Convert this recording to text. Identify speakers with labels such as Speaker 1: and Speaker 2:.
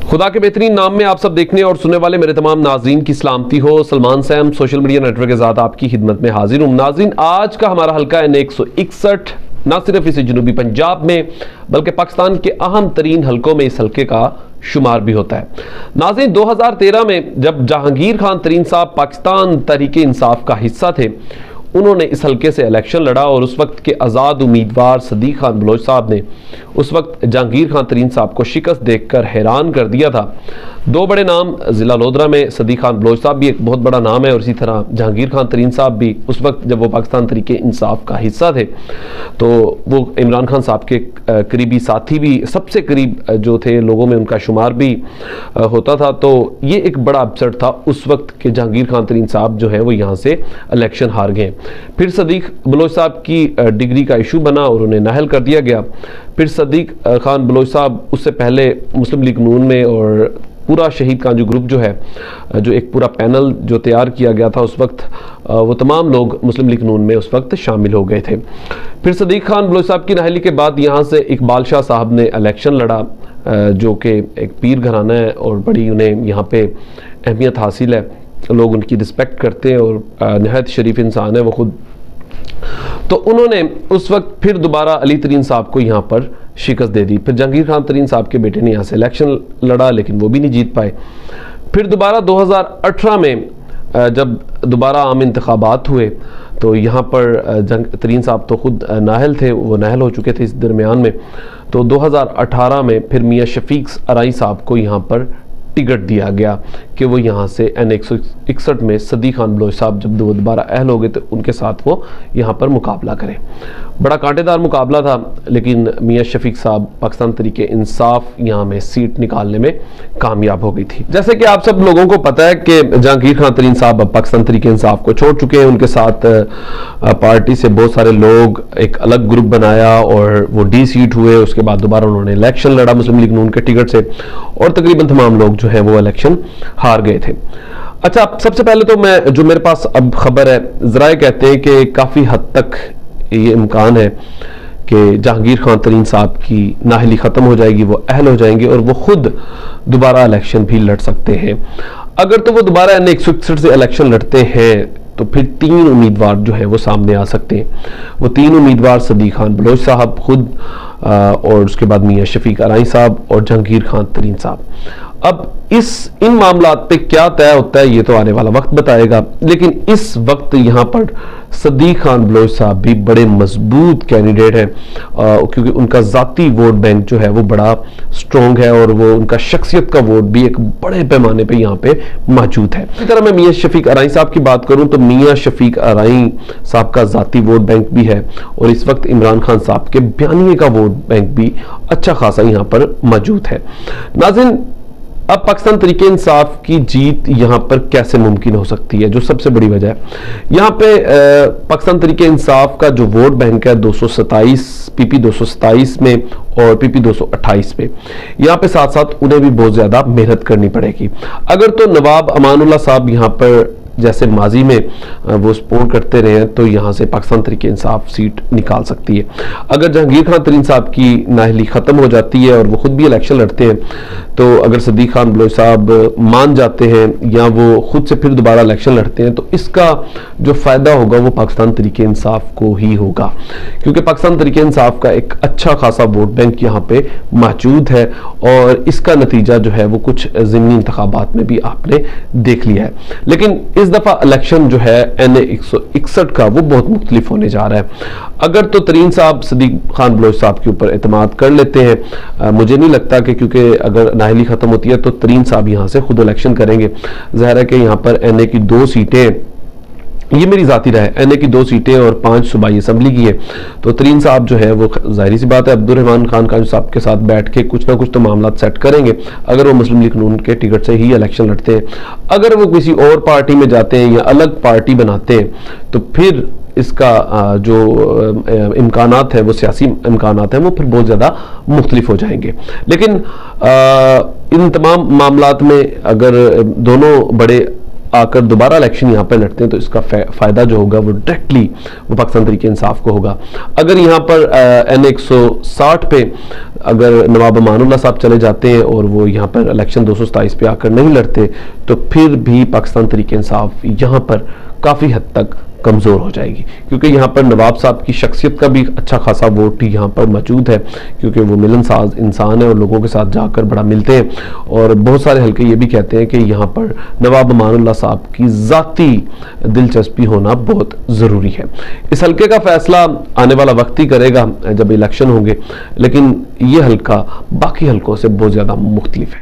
Speaker 1: खुदा के बेहतरीन नाम में आप सब देखने और सुनने वाले मेरे तमाम नाजरीन की सलामती हो। Salman Sam social media network के साथ आपकी खिदमत में हाजिर हूं। नाजरीन, आज का हमारा हल्का N 161 न सिर्फ इसे जनूबी पंजाब में बल्कि पाकिस्तान के अहम तरीन हल्कों में इस हल्के का शुमार भी होता है। नाज़रीन, 2013 में जब जहांगीर खान तरीन साहब पाकिस्तान तहरीके इंसाफ का हिस्सा थे, उन्होंने इस हल्के से इलेक्शन लड़ा और उस वक्त के आज़ाद उम्मीदवार सदीक खान बलोच साहब ने उस वक्त जहांगीर खान तरीन साहब को शिकस्त देखकर हैरान कर दिया था। दो बड़े नाम ज़िला लोधरा में सदीक खान बलोच साहब भी एक बहुत बड़ा नाम है और इसी तरह जहांगीर खान तरीन साहब भी उस वक्त जब वो पाकिस्तान तहरीके इंसाफ का हिस्सा थे तो वो इमरान खान साहब के करीबी साथी भी, सबसे करीब जो थे लोगों में उनका शुमार भी होता था। तो ये एक बड़ा अपसेट था उस वक्त के जहांगीर खान तरीन साहब जो है वो यहाँ से इलेक्शन हार गए। फिर सदीक बलोच साहब की डिग्री का इशू बना और उन्हें नाहल कर दिया गया। फिर सदीक खान बलोच साहब उससे पहले मुस्लिम लीग नून में और पूरा शहीद कांजू ग्रुप जो है, जो एक पूरा पैनल जो तैयार किया गया था उस वक्त, वो तमाम लोग मुस्लिम लीग नून में उस वक्त शामिल हो गए थे। फिर सदीक खान बलोच साहब की नाहली के बाद यहाँ से इकबाल शाह साहब ने इलेक्शन लड़ा, जो कि एक पीर घराना है और बड़ी उन्हें यहाँ पे अहमियत हासिल है, लोग उनकी रिस्पेक्ट करते हैं और नहायत शरीफ इंसान है वो खुद। तो उन्होंने उस वक्त फिर दोबारा अली तरीन साहब को यहाँ पर शिकस्त दे दी। फिर जहांगीर खान तरीन साहब के बेटे ने यहाँ से इलेक्शन लड़ा लेकिन वो भी नहीं जीत पाए। फिर दोबारा 2018 में जब दोबारा आम इंतखाबात हुए तो यहाँ पर तरीन साहब तो खुद नाहल थे, वो नाहल हो चुके थे इस दरमियान में। तो 2018 में फिर मियाँ शफीक अराई साहब को यहाँ पर टिकट दिया गया कि वो यहाँ से N 161 में सदीक खान बलोच साहब जब वो दोबारा अहल हो गए तो उनके साथ वो यहाँ पर मुकाबला करें। बड़ा कांटेदार मुकाबला था लेकिन मियाँ शफीक साहब पाकिस्तान तहरीके इंसाफ यहाँ में सीट निकालने में कामयाब हो गई थी। जैसे कि आप सब लोगों को पता है कि जहांगीर खान तरीन साहब अब पाकिस्तान तहरीके इंसाफ को छोड़ चुके हैं। उनके साथ पार्टी से बहुत सारे लोग एक अलग ग्रुप बनाया और वो डी सीट हुए। उसके बाद दोबारा उन्होंने इलेक्शन लड़ा मुस्लिम लीग नून के टिकट से और तकरीबन तमाम लोग जो है वो इलेक्शन हार गए थे। अच्छा, सबसे पहले तो मैं जो मेरे पास अब खबर है, जराए कहते हैं कि काफ़ी हद तक ये इम्कान है कि जहांगीर खान तरीन साहब की नाहली ख़त्म हो जाएगी, वो अहल हो जाएंगे और वो खुद दोबारा इलेक्शन भी लड़ सकते हैं। अगर तो वो दोबारा N 161 से इलेक्शन लड़ते हैं तो फिर 3 उम्मीदवार जो है वो सामने आ सकते हैं। वो 3 उम्मीदवार सदीक खान बलोच साहब खुद और उसके बाद मियाँ शफीक अराई साहब और जहांगीर खान तरीन साहब। अब इन मामलात पे क्या तय होता है ये तो आने वाला वक्त बताएगा, लेकिन इस वक्त यहाँ पर सदीक खान बलोच साहब भी बड़े मजबूत कैंडिडेट हैं क्योंकि उनका ज़ाती वोट बैंक जो है वो बड़ा स्ट्रॉन्ग है और वो उनका शख्सियत का वोट भी एक बड़े पैमाने पे यहाँ पे मौजूद है। इसी तरह मैं मियाँ शफीक अराई साहब की बात करूँ तो मियाँ शफीक अराई साहब का ज़ाती वोट बैंक भी है और इस वक्त इमरान खान साहब के बयानिए का वोट बैंक भी अच्छा खासा यहाँ पर मौजूद है। नाज़रीन, अब पाकिस्तान तहरीके इंसाफ की जीत यहाँ पर कैसे मुमकिन हो सकती है, जो सबसे बड़ी वजह है यहाँ पे पाकिस्तान तहरीके इंसाफ का जो वोट बैंक है 227 PP 227 में और PP 228 पे, यहाँ पे साथ साथ उन्हें भी बहुत ज़्यादा मेहनत करनी पड़ेगी। अगर तो नवाब अमानुल्लाह साहब यहाँ पर जैसे माजी में वो सपोर्ट करते रहे तो यहाँ से पाकिस्तान तहरीके इंसाफ सीट निकाल सकती है। अगर जहांगीर खान तरीन साहब की नाहली ख़त्म हो जाती है और वो खुद भी इलेक्शन लड़ते हैं तो अगर सदीक खान बलोच साहब मान जाते हैं या वो खुद से फिर दोबारा इलेक्शन लड़ते हैं तो इसका जो फ़ायदा होगा वो पाकिस्तान तहरीके इंसाफ को ही होगा क्योंकि पाकिस्तान तहरीके इंसाफ का एक अच्छा खासा वोट बैंक यहाँ पे मौजूद है और इसका नतीजा जो है वो कुछ ज़िमनी इंतखाबात में भी आपने देख लिया है। लेकिन इस दफ़ा इलेक्शन जो है N 161 का वो बहुत मुख्तलिफ होने जा रहा है। अगर तो तरीन साहब सदीक खान बलोच साहब के ऊपर एतमाद कर लेते हैं, मुझे नहीं लगता कि क्योंकि अगर नाहली ख़त्म होती है तो तरीन साहब यहाँ से खुद इलेक्शन करेंगे। ज़ाहिर है कि यहाँ पर NA की 2 सीटें, ये मेरी ज़ाती राय है, NA की 2 सीटें और 5 सूबाई असम्बली की है तो तरीन साहब जो है वो ज़ाहिर सी बात है अब्दुर्रहमान खान कांजू साहब के साथ बैठ के कुछ ना कुछ तो मामला सेट करेंगे अगर वो मुस्लिम लीग नून के टिकट से ही इलेक्शन लड़ते हैं। अगर वो किसी और पार्टी में जाते हैं या अलग पार्टी बनाते हैं तो फिर इसका जो इम्कानात है वो सियासी इम्कानात हैं वो फिर बहुत ज़्यादा मुख्तलिफ हो जाएंगे। लेकिन इन तमाम मामलात में अगर दोनों बड़े आकर दोबारा इलेक्शन यहाँ पर लड़ते हैं तो इसका फ़ायदा जो होगा वो डायरेक्टली वो पाकिस्तान तहरीके इंसाफ को होगा। अगर यहाँ पर N 160 पे अगर नवाब अमानुल्लाह साहब चले जाते हैं और वो यहाँ पर इलेक्शन 227 पे आकर नहीं लड़ते तो फिर भी पाकिस्तान तहरीक इंसाफ यहाँ पर काफ़ी हद तक कमज़ोर हो जाएगी, क्योंकि यहाँ पर नवाब साहब की शख्सियत का भी अच्छा खासा वोट यहाँ पर मौजूद है, क्योंकि वो मिलनसाज इंसान है और लोगों के साथ जाकर बड़ा मिलते हैं। और बहुत सारे हल्के ये भी कहते हैं कि यहाँ पर नवाब अमानुल्लाह साहब की ज़ाती दिलचस्पी होना बहुत ज़रूरी है। इस हल्के का फैसला आने वाला वक्त ही करेगा जब इलेक्शन होंगे, लेकिन ये हल्का बाकी हल्कों से बहुत ज़्यादा मुख्तलिफ है।